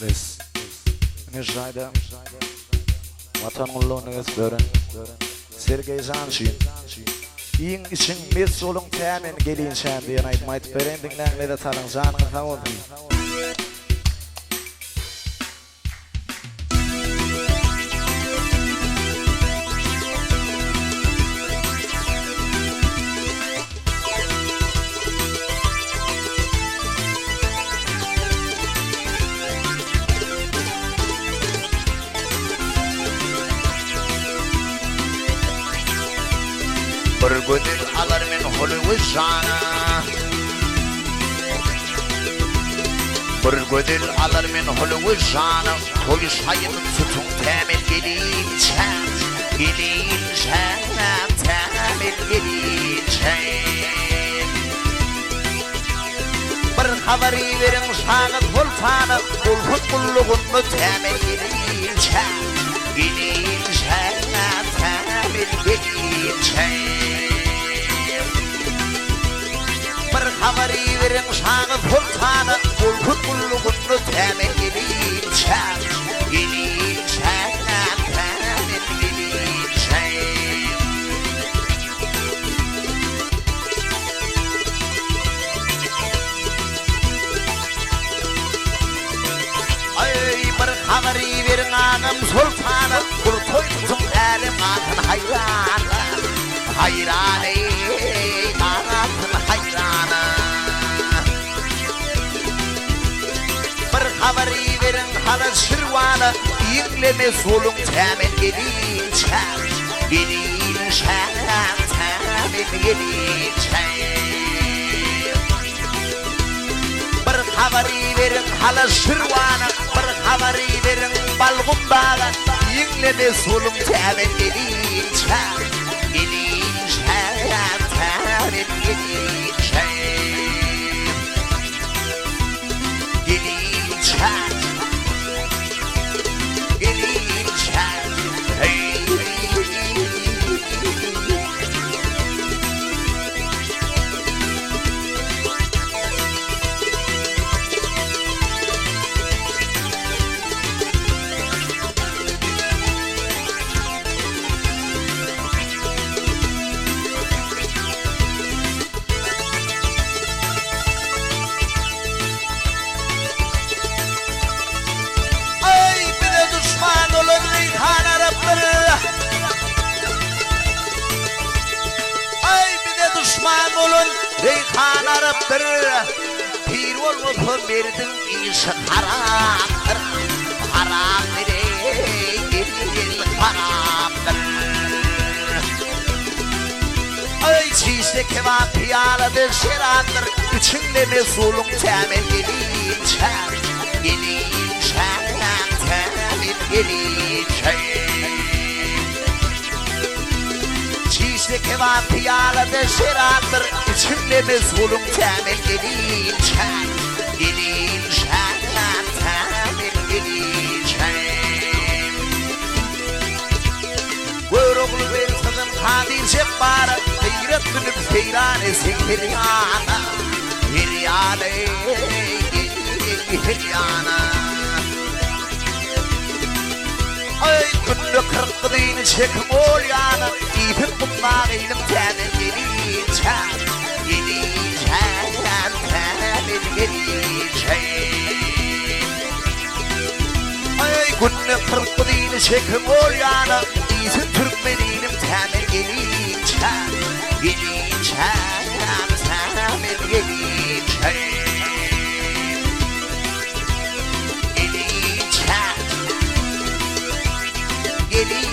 Biz Nijayda Vatan ullunuz görün Sergey Janşin İyin için mes olun temin gelin şen diyen aytmayt beren dinlenmede tarın janını savundun Bir gödül alır men hulu jana Bir gödül alır men hulu jana Toy şayın tutun temel gelince Gelince temel gelince Bir haberi verin şanı sultanı Kulhut kulluğunu temel gelince Gelince temel gelince haberi verin şanı sultanı Kulhut kulluğunu temel gelince Gelince temel gelince Ay bir haberi verin ağam sultanı Kul toy tutun elim ağın hayran Hayran ey ağın hayranı Bir haberi verin hala şirvanı İngleme solun temel gelince Gelince temel gelince Bir haberi verin hala şirvanı Bir haberi verin balgın bağı İngleme solun temel gelince Gelince temel gelince Gelince Gelince hey düşman olun Reyhan Arap'tır Pir olmasın verdim işi haramdır Haramdır ey haramdır Ay çiğse kebap piyaladır şerandır İçinde mesulun temel gelince Gelince temel gelince Çiğse kebap piyaladır şerandır İçinde mesulun temel gelince Gelince temel gelince Kuyruklu bir kızım kadir cebbarı Heyret dönüp seyranesin hiryana Hiryana hiryana Ay günlü kırk dini çekim ol yana İpim kumlar elim temel gelince Gelince temel gelince Ay günlü kırk dini çekim ol yana İpim Türkmeninim temel gelince Gelince temel gelince Gelince